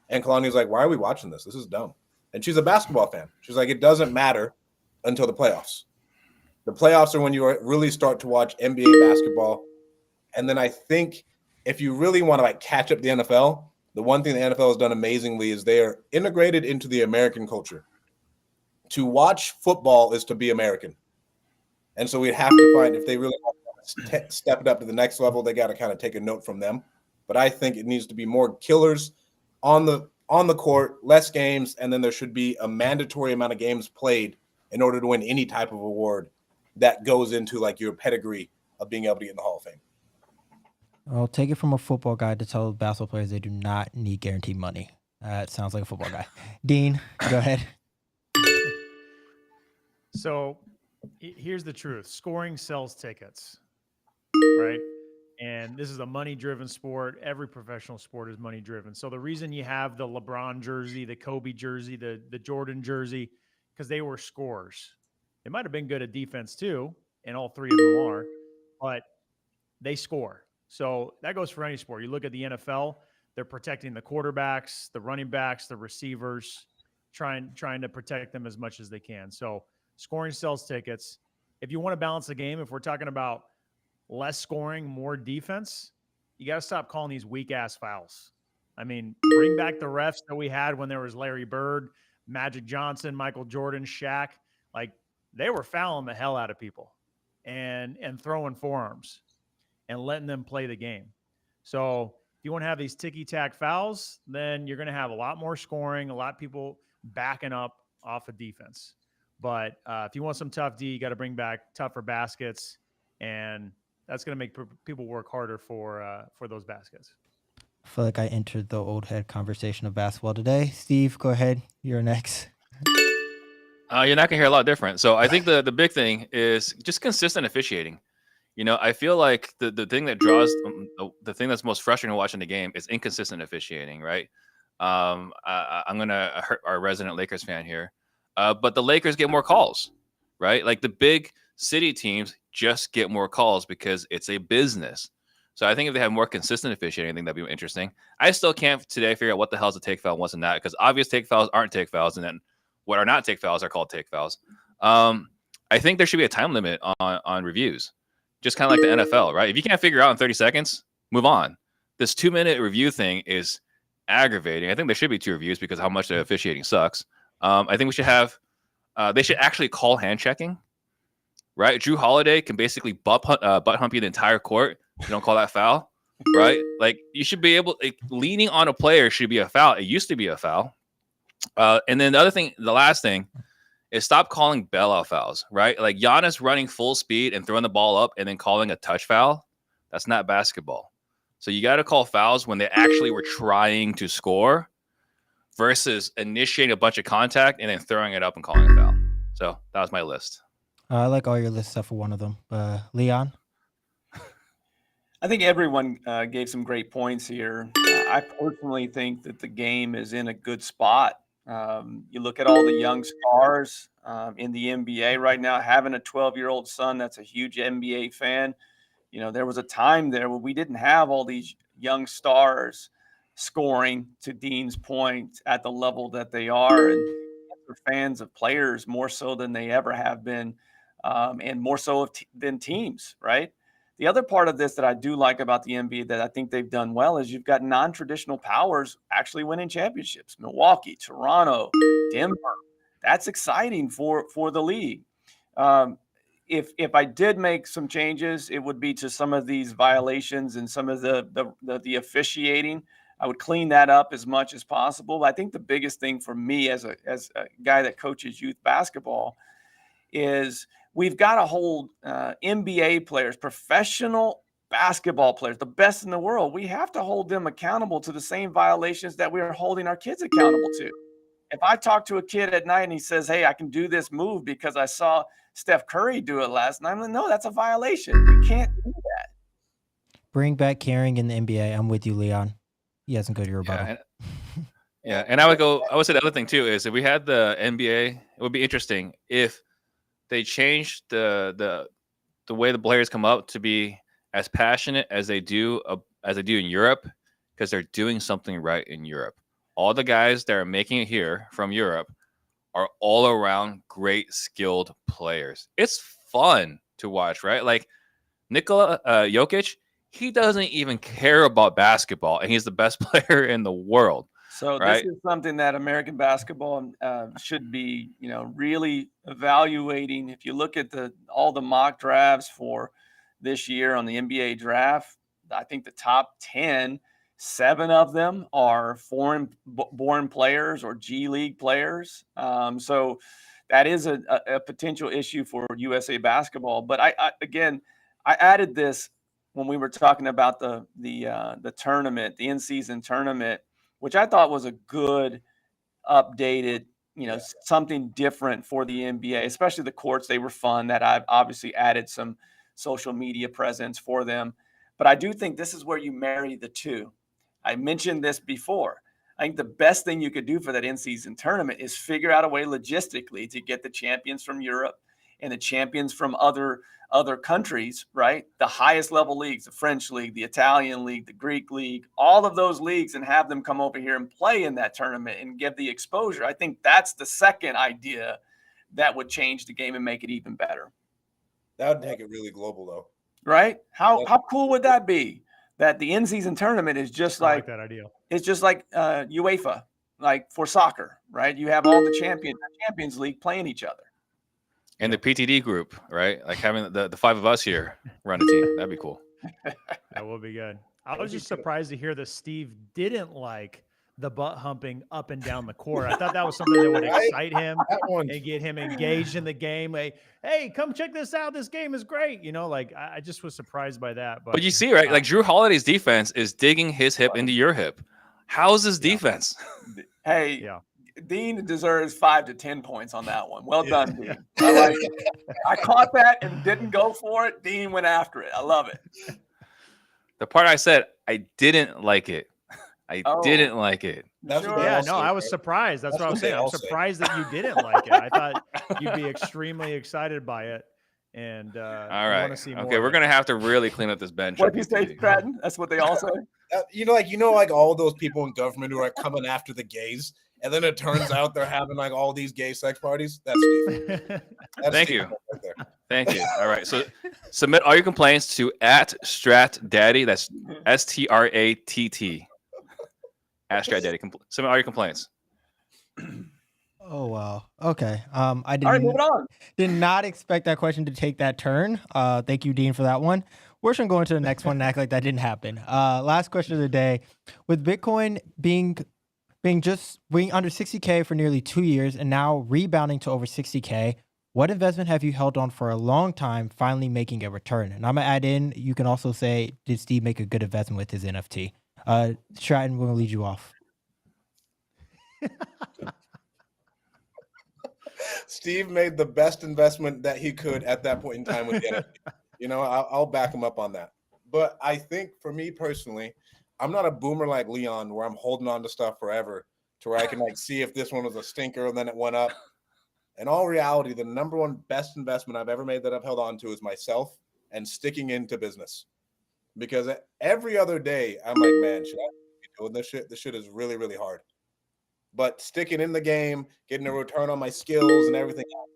And Kalani's like, why are we watching this? This is dumb. And she's a basketball fan. She's like, it doesn't matter until the playoffs. The playoffs are when you really start to watch NBA basketball. And then I think if you really want to like catch up the NFL, the one thing the NFL has done amazingly is they are integrated into the American culture. To watch football is to be American. And so we'd have to find, if they really want to step it up to the next level, they got to kind of take a note from them. But I think it needs to be more killers on the court, less games, and then there should be a mandatory amount of games played in order to win any type of award that goes into like your pedigree of being able to get in the Hall of Fame. I'll take it from a football guy to tell basketball players they do not need guaranteed money. It sounds like a football guy. Dean, go ahead. So here's the truth. Scoring sells tickets, right? And this is a money-driven sport. Every professional sport is money-driven. So the reason you have the LeBron jersey, the Kobe jersey, the Jordan jersey, because they were scorers. They might have been good at defense too, and all three of them are, but they score. So that goes for any sport. You look at the NFL, they're protecting the quarterbacks, the running backs, the receivers, trying to protect them as much as they can. So scoring sells tickets. If you want to balance the game, if we're talking about less scoring, more defense, you got to stop calling these weak-ass fouls. I mean, bring back the refs that we had when there was Larry Bird, Magic Johnson, Michael Jordan, Shaq. Like, they were fouling the hell out of people and throwing forearms and letting them play the game. So if you want to have these ticky-tack fouls, then you're going to have a lot more scoring, a lot of people backing up off of defense. But if you want some tough D, you got to bring back tougher baskets, and that's going to make people work harder for those baskets. I feel like I entered the old head conversation of basketball today. Steve, go ahead. You're next. You're not going to hear a lot different. So I think the big thing is just consistent officiating. You know, I feel like the thing that draws the thing that's most frustrating watching the game is inconsistent officiating, right? I'm going to hurt our resident Lakers fan here. But the Lakers get more calls, right? Like the big city teams just get more calls because it's a business. So I think if they have more consistent officiating, I think that'd be interesting. I still can't today figure out what the hell is a take foul and what's not, because obvious take fouls aren't take fouls, and then what are not take fouls are called take fouls. I think there should be a time limit on reviews, just kind of like the NFL, right? If you can't figure out in 30 seconds, move on. This 2-minute review thing is aggravating. I think there should be 2 reviews because how much the officiating sucks. I think we should have they should actually call hand checking, right? Drew Holiday can basically butt hump you the entire court. You don't call that foul. right? Like you should be able, like, leaning on a player should be a foul. It used to be a foul. And then the last thing is stop calling bailout fouls, right? Like Giannis running full speed and throwing the ball up and then calling a touch foul. That's not basketball. So you got to call fouls when they actually were trying to score versus initiating a bunch of contact and then throwing it up and calling a foul. So that was my list. I like all your lists except for one of them. Leon? I think everyone gave some great points here. I personally think that the game is in a good spot. You look at all the young stars in the NBA right now. Having a 12-year-old son that's a huge NBA fan, you know, there was a time there where we didn't have all these young stars scoring, to Dean's point, at the level that they are, and they're fans of players more so than they ever have been, and more so than teams, right? The other part of this that I do like about the NBA that I think they've done well is you've got non-traditional powers actually winning championships. Milwaukee, Toronto, Denver. That's exciting for the league. If I did make some changes, it would be to some of these violations and some of the officiating. I would clean that up as much as possible. But I think the biggest thing for me as a guy that coaches youth basketball is we've got to hold NBA players, professional basketball players, the best in the world. We have to hold them accountable to the same violations that we are holding our kids accountable to. If I talk to a kid at night and he says, hey, I can do this move because I saw Steph Curry do it last night, I'm like, no, that's a violation. We can't do that. Bring back caring in the NBA. I'm with you, Leon. He hasn't go to your rebuttal. Yeah, and I would say the other thing too is if we had the NBA, it would be interesting if they changed the way the players come up to be as passionate as they do in Europe, because they're doing something right in Europe. All the guys that are making it here from Europe are all around great, skilled players. It's fun to watch, right? Like Nikola Jokic, he doesn't even care about basketball, and he's the best player in the world. So right? This is something that American basketball should be, really evaluating. If you look at all the mock drafts for this year on the NBA draft, I think the top 10, 7 of them are foreign-born players or G League players. So that is a potential issue for USA basketball. But I added this when we were talking about the tournament, the in-season tournament, which I thought was a good, updated, something different for the NBA, especially the courts. They were fun. That I've obviously added some social media presence for them. But I do think this is where you marry the two. I mentioned this before. I think the best thing you could do for that in-season tournament is figure out a way logistically to get the champions from Europe and the champions from other countries, right? The highest level leagues, the French league, the Italian league, the Greek league, all of those leagues, and have them come over here and play in that tournament and give the exposure. I think that's the second idea that would change the game and make it even better. That would make it really global, though. Right? How cool would that be? That the in-season tournament is just like that idea. It's just like UEFA, like for soccer, right? You have all the Champions League playing each other. And the PTD group, right? Like having the 5 of us here run a team. That'd be cool. That would be good. I was just surprised to hear that Steve didn't like the butt humping up and down the court. I thought that was something that would excite him and get him engaged in the game. Like, hey, come check this out. This game is great. I just was surprised by that. But you see, right? Like Drew Holiday's defense is digging his hip into your hip. How's his defense? Hey, yeah. Dean deserves 5 to 10 points on that one. Well done, Dean. I like it. I caught that and didn't go for it. Dean went after it. I love it. The part I said, I didn't like it. I didn't like it. I was surprised. That's what I was saying. I'm surprised that you didn't like it. I thought you'd be extremely excited by it. And all right. want to see more. Okay, we're gonna have to really clean up this bench. What did you say, Stratton? That's what they all say. Like all those people in government who are coming after the gays, and then it turns out they're having like all these gay sex parties. That's Steve. Thank you. Right there. Thank you. All right. So submit all your complaints to @StratDaddy. That's STRATT. @StratDaddy. Submit all your complaints. Oh wow. Okay. I All right, moving on. did not expect that question to take that turn. Thank you, Dean, for that one. We're just gonna go into the next one and act like that didn't happen. Last question of the day. With Bitcoin being under 60K for nearly 2 years and now rebounding to over 60K, what investment have you held on for a long time, finally making a return? And I'm gonna add in, you can also say, did Steve make a good investment with his NFT? Stratton, we're gonna lead you off. Steve made the best investment that he could at that point in time with the NFT. You know, I'll back him up on that. But I think for me personally, I'm not a boomer like Leon where I'm holding on to stuff forever to where I can like see if this one was a stinker and then it went up. In all reality, the number one best investment I've ever made that I've held on to is myself and sticking into business. Because every other day I'm like, man, should I be doing this shit? This shit is really, really hard. But sticking in the game, getting a return on my skills and everything else.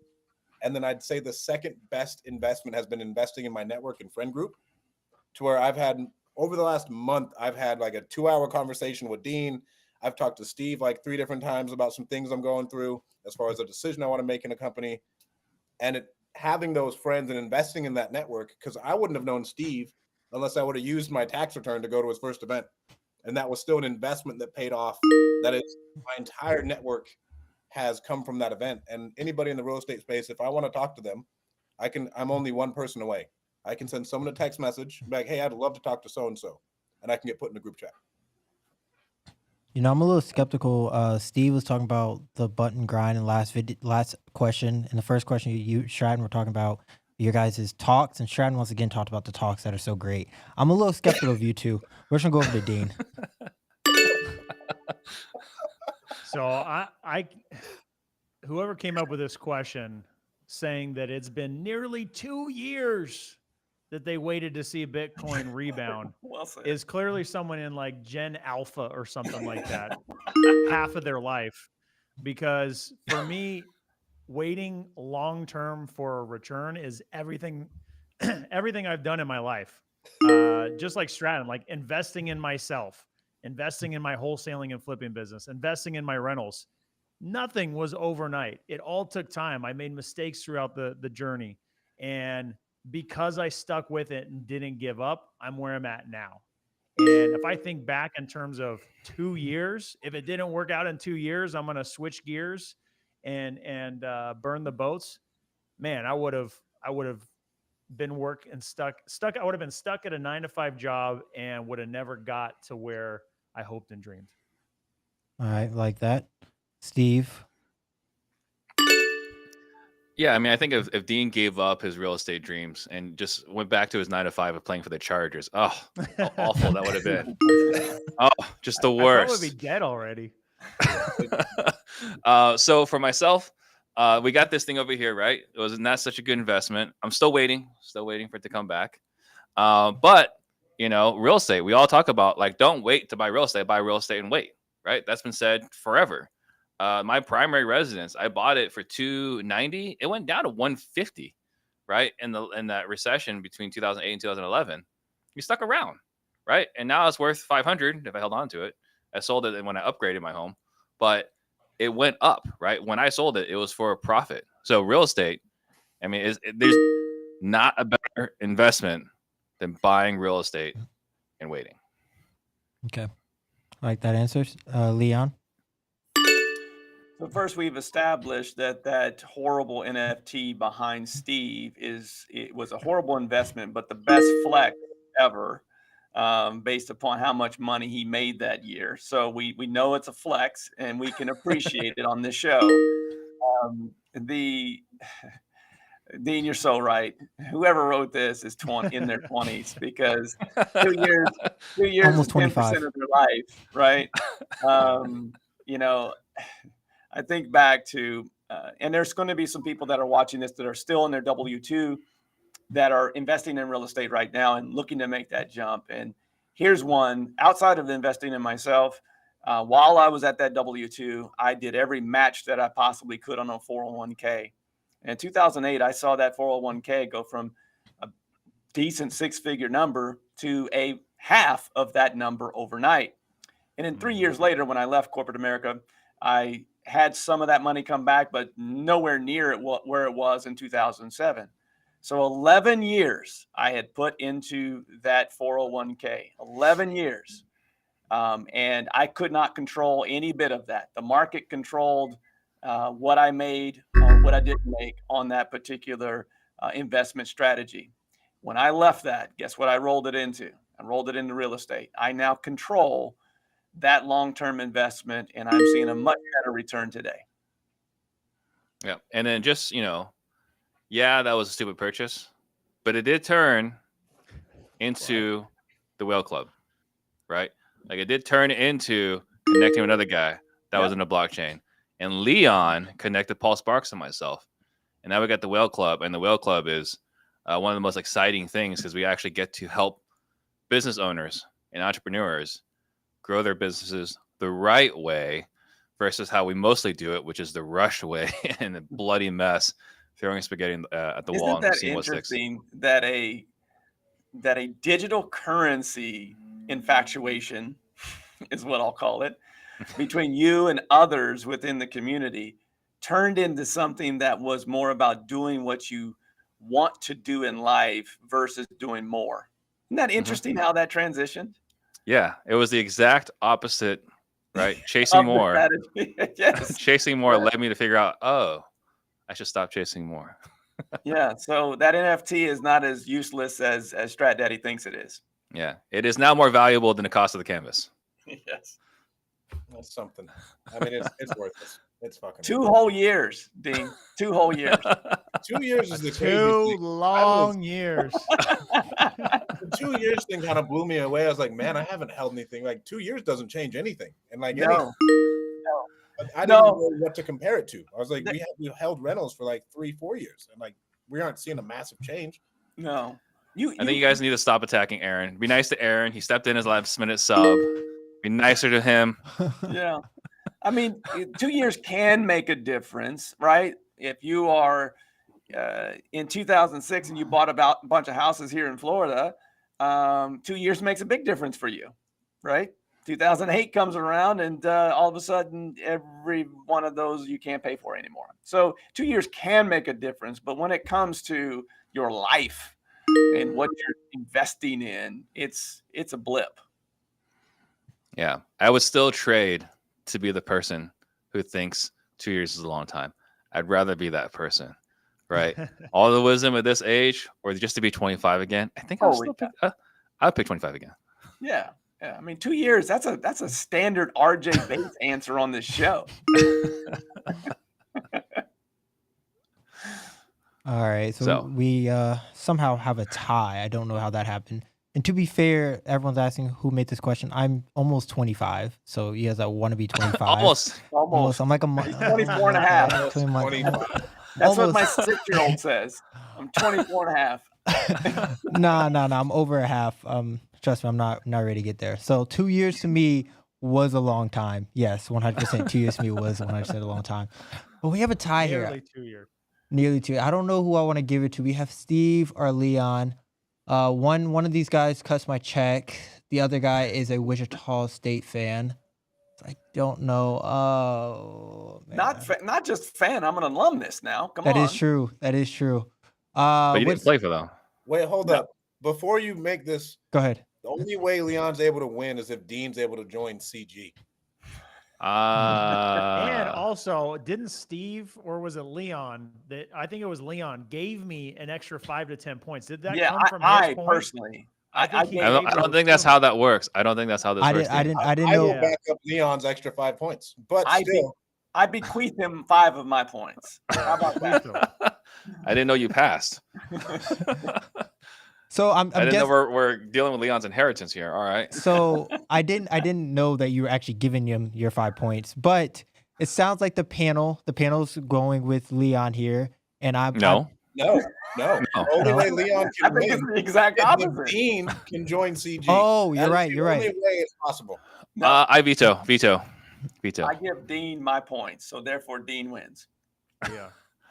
And then I'd say the second best investment has been investing in my network and friend group, to where I've had over the last month, I've had like a 2-hour conversation with Dean. I've talked to Steve like 3 different times about some things I'm going through as far as a decision I want to make in a company. And having those friends and investing in that network, because I wouldn't have known Steve unless I would have used my tax return to go to his first event. And that was still an investment that paid off. That is, my entire network has come from that event. And anybody in the real estate space, if I want to talk to them, I'm only one person away. I can send someone a text message, like, hey, I'd love to talk to so-and-so. And I can get put in a group chat. You know, I'm a little skeptical. Steve was talking about the button grind in last question. In the first question, you Stratton were talking about your guys' talks, and Stratton once again talked about the talks that are so great. I'm a little skeptical of you two. We're just gonna go over to Dean. So whoever came up with this question, saying that it's been nearly 2 years that they waited to see Bitcoin rebound, Well said. is clearly someone in like Gen Alpha or something like that, half of their life. Because for me, waiting long term for a return is everything everything I've done in my life. Just like Stratton, like investing in myself, investing in my wholesaling and flipping business, investing in my rentals. Nothing was overnight. It all took time. I made mistakes throughout the journey. And because I stuck with it and didn't give up, I'm where I'm at now. And if I think back in terms of 2 years, if it didn't work out in 2 years, I'm going to switch gears and burn the boats. Man, I would have been I would have been stuck at a 9-to-5 job and would have never got to where I hoped and dreamed. All right, like that. Steve. Yeah, I mean, I think if Dean gave up his real estate dreams and just went back to his 9-to-5 of playing for the Chargers, how awful that would have been. Oh, just the I worst. probably be dead already. So for myself, we got this thing over here, right? It was not such a good investment. I'm still waiting for it to come back. But you know, real estate, we all talk about like, don't wait to buy real estate and wait, right? That's been said forever. My primary residence, I bought it for $290. It went down to $150, right? In that recession between 2008 and 2011. We stuck around, right? And now it's worth $500 if I held on to it. I sold it when I upgraded my home, but it went up, right? When I sold it, it was for a profit. So real estate, I mean, there's not a better investment than buying real estate and waiting. Okay. Like that answer, Leon. So first, we've established that horrible NFT behind Steve it was a horrible investment, but the best flex ever, based upon how much money he made that year. So we know it's a flex, and we can appreciate it on this show. Dean, you're so right. Whoever wrote this is in their 20s, because 2 years Almost is 10% 25. of their life, right? You know, I think back to, and there's going to be some people that are watching this that are still in their W-2 that are investing in real estate right now and looking to make that jump. And here's one outside of investing in myself. While I was at that W-2, I did every match that I possibly could on a 401k. In 2008, I saw that 401k go from a decent 6-figure number to a half of that number overnight. And then 3 years later, when I left corporate America, I had some of that money come back, but nowhere near where it was in 2007. So 11 years I had put into that 401k, 11 years. And I could not control any bit of that. The market controlled what I made or what I didn't make on that particular investment strategy. When I left that, guess what I rolled it into? I rolled it into real estate. I now control that long-term investment, and I'm seeing a much better return today. Yeah. And then just, yeah, that was a stupid purchase, but it did turn into the Whale Club, right? Like it did turn into connecting with another guy that was in the blockchain. And Leon connected Paul Sparks and myself. And now we got the Whale Club. And the Whale Club is one of the most exciting things because we actually get to help business owners and entrepreneurs grow their businesses the right way versus how we mostly do it, which is the rush way and a bloody mess, throwing spaghetti at the wall. Isn't that interesting that a digital currency infatuation is what I'll call it between you and others within the community turned into something that was more about doing what you want to do in life versus doing more. Isn't that interesting how that transitioned? Yeah, it was the exact opposite, right? Chasing more. Yes. Chasing more led me to figure out, oh, I should stop chasing more. Yeah, so that NFT is not as useless as Strat Daddy thinks it is. Yeah, it is now more valuable than the cost of the canvas. Yes. That's something. I mean, it's worthless. It's fucking 2 whole years, Dean. 2 whole years. 2 years is the crazy 2 thing. long years. The 2 years thing kind of blew me away. I was like, man, I haven't held anything. Like 2 years doesn't change anything. And like, I didn't know what to compare it to. I was like, we held rentals for like 3-4 years, and like we aren't seeing a massive change. No. I think you guys need to stop attacking Aaron. Be nice to Aaron. He stepped in his last minute sub. Be nicer to him. Yeah. I mean, 2 years can make a difference, right? If you are in 2006 and you bought a bunch of houses here in Florida, 2 years makes a big difference for you, right? 2008 comes around and all of a sudden every one of those you can't pay for anymore. So 2 years can make a difference, but when it comes to your life and what you're investing in, it's a blip. Yeah, I would still trade to be the person who thinks 2 years is a long time. I'd rather be that person, right? All the wisdom at this age, or just to be 25 again. I think I'll pick 25 again. Yeah. Yeah, I mean, 2 years, that's a standard RJ Bates answer on this show. All right, so we somehow have a tie. I don't know how that happened. And to be fair, everyone's asking who made this question. I'm almost 25, so you guys want to be 25. Almost. I'm like 24 and a half. That's almost. what my 6-year-old says. I'm 24 and a half. No, I'm over a half. Trust me, I'm not ready to get there. So 2 years to me was a long time. Yes, 100%. 2 years to me was 100% a long time. But we have a tie here. Nearly 2 years. Nearly 2. I don't know who I want to give it to. We have Steve or Leon. One of these guys cuts my check. The other guy is a Wichita State fan. I don't know. Oh, man. Not just fan. I'm an alumnus now. Come on. That is true. But you didn't play for them. Wait, hold up. Before you make this, go ahead. The only way Leon's able to win is if Dean's able to join CG. And also, didn't Steve or was it Leon? That I think it was Leon gave me an extra 5 to 10 points. Did that come from his point? Personally, I don't think that's how that works. I don't think that's how this works. I didn't know. I will back up Leon's extra 5 points, but I bequeath him 5 of my points. How about that? I didn't know you passed. So I didn't know we're dealing with Leon's inheritance here. All right. So I didn't know that you were actually giving him your 5 points, but it sounds like the panel's going with Leon here, and No. The only way Leon can win. It's the exact opposite. Dean can join CG. Oh, you're right. The only way it's possible. I veto. I give Dean my points, so therefore Dean wins. Yeah.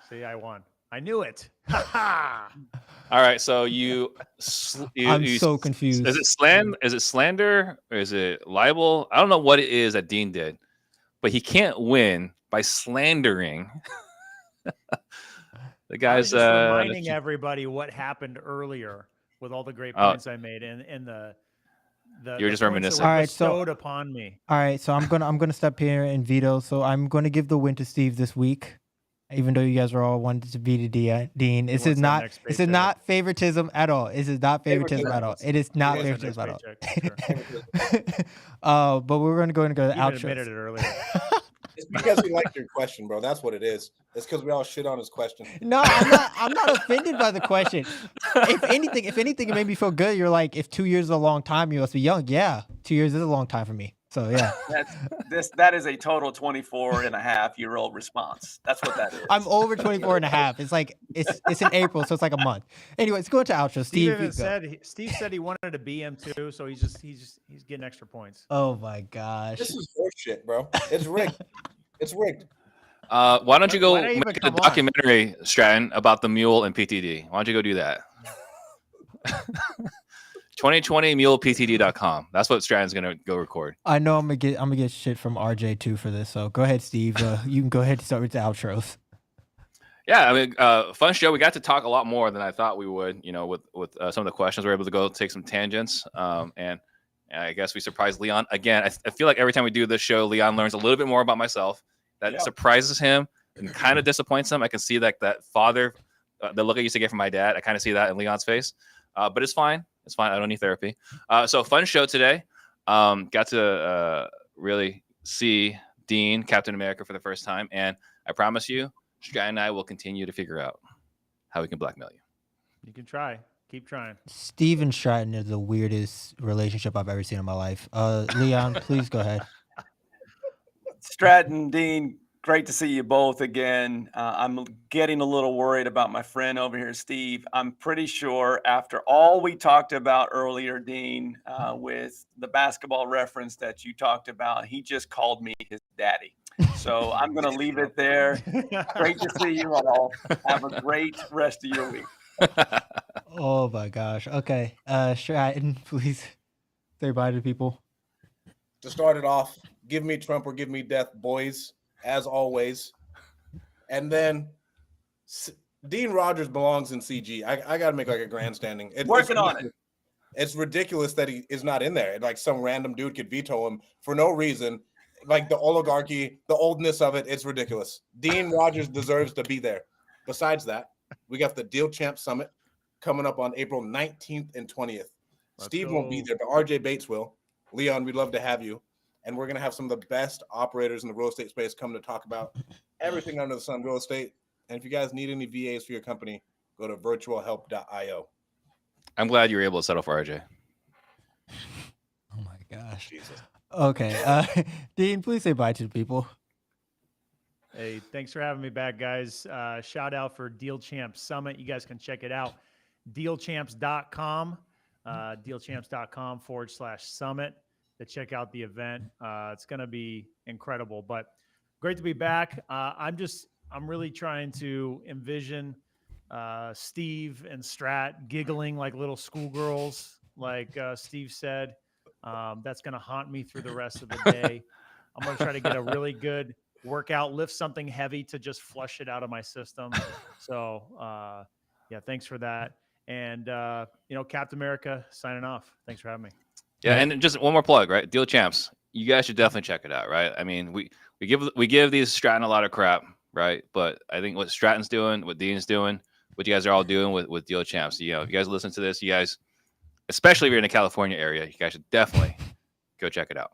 See, I won. I knew it. All right, so I'm so confused. Is it slander or is it libel? I don't know what it is that Dean did, but he can't win by slandering the I was guys. just reminding everybody what happened earlier with all the great points I made and the you were just reminiscing. All All right, right, so- bestowed upon me. All right, so I'm gonna step here and veto. So I'm gonna give the win to Steve this week, even though you guys are all wanted to beat Dean. This is not favoritism at all. This is not favoritism at all. It is not favoritism at all. But we're gonna go to the You outro. admitted it earlier. It's because we liked your question, bro. That's what it is. It's because we all shit on his question. No, I'm not offended by the question. If anything, it made me feel good. You're like, if 2 years is a long time, you must be young. Yeah, 2 years is a long time for me. So yeah. That is a total 24.5-year-old response. That's what that is. I'm over 24 and a half. It's like it's in April, so it's like a month. Anyway, let's go into outro. Steve Steve said he wanted to be him too, so he's getting extra points. Oh my gosh. This is horseshit, bro. It's rigged. It's rigged. Why don't you go Why did I even make a come on? documentary, Stratton, about the mule and PTD? Why don't you go do that? 2020muleptd.com. That's what Stratton's gonna go record. I know I'm gonna get shit from RJ too for this. So go ahead, Steve. You can go ahead and start with the outros. Yeah, I mean, fun show. We got to talk a lot more than I thought we would. You know, with some of the questions, we were able to go take some tangents. And I guess we surprised Leon again. I feel like every time we do this show, Leon learns a little bit more about myself. That surprises him and kind of disappoints him. I can see that father, the look I used to get from my dad. I kind of see that in Leon's face. But it's fine. It's fine. I don't need therapy. So fun show today. Got to really see Dean, Captain America, for the first time. And I promise you, Stratton and I will continue to figure out how we can blackmail you. You can try. Keep trying. Steve and Stratton is the weirdest relationship I've ever seen in my life. Leon, please go ahead. Stratton, Dean, great to see you both again. I'm getting a little worried about my friend over here, Steve. I'm pretty sure after all we talked about earlier, Dean, with the basketball reference that you talked about, he just called me his daddy. So I'm going to leave it there. Great to see you all. Have a great rest of your week. Oh my gosh. Okay. Stratton, please say bye to people. To start it off, give me Trump or give me death, boys, as always. And then Dean Rogers belongs in CG. I got to make like a grandstanding. Working on it. It's ridiculous that he is not in there. Like some random dude could veto him for no reason. Like the oligarchy, the oldness of it, it's ridiculous. Dean Rogers deserves to be there. Besides that, we got the Deal Champ Summit coming up on April 19th and 20th. Steve won't be there, but RJ Bates will. Leon, we'd love to have you. And we're going to have some of the best operators in the real estate space come to talk about everything under the sun real estate. And if you guys need any VAs for your company, go to virtualhelp.io. I'm glad you were able to settle for RJ. Oh my gosh. Jesus. Okay. Dean, please say bye to the people. Hey, thanks for having me back, guys. Shout out for Deal Champs Summit. You guys can check it out. Dealchamps.com, dealchamps.com/summit to check out the event. It's going to be incredible, but great to be back. I'm really trying to envision Steve and Strat giggling like little schoolgirls, like Steve said. That's going to haunt me through the rest of the day. I'm going to try to get a really good workout, lift something heavy to just flush it out of my system. So, yeah, thanks for that. And, Captain America signing off. Thanks for having me. Yeah, and just one more plug, right? Deal Champs. You guys should definitely check it out, right? I mean, we give these Stratton a lot of crap, right? But I think what Stratton's doing, what Dean's doing, what you guys are all doing with Deal Champs, if you guys listen to this, you guys, especially if you're in the California area, you guys should definitely go check it out.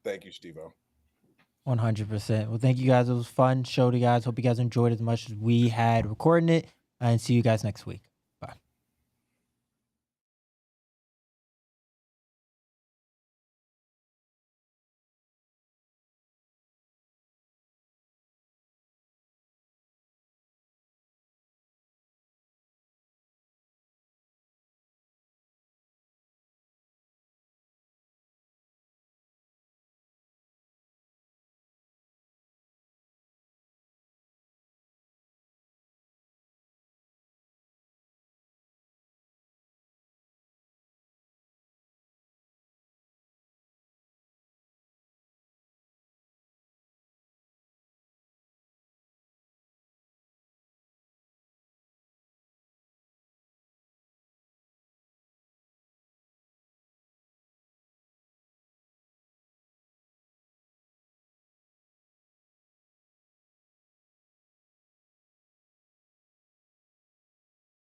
Thank you, Steve-O. 100%. Well, thank you guys. It was fun show to you guys. Hope you guys enjoyed as much as we had recording it. And see you guys next week.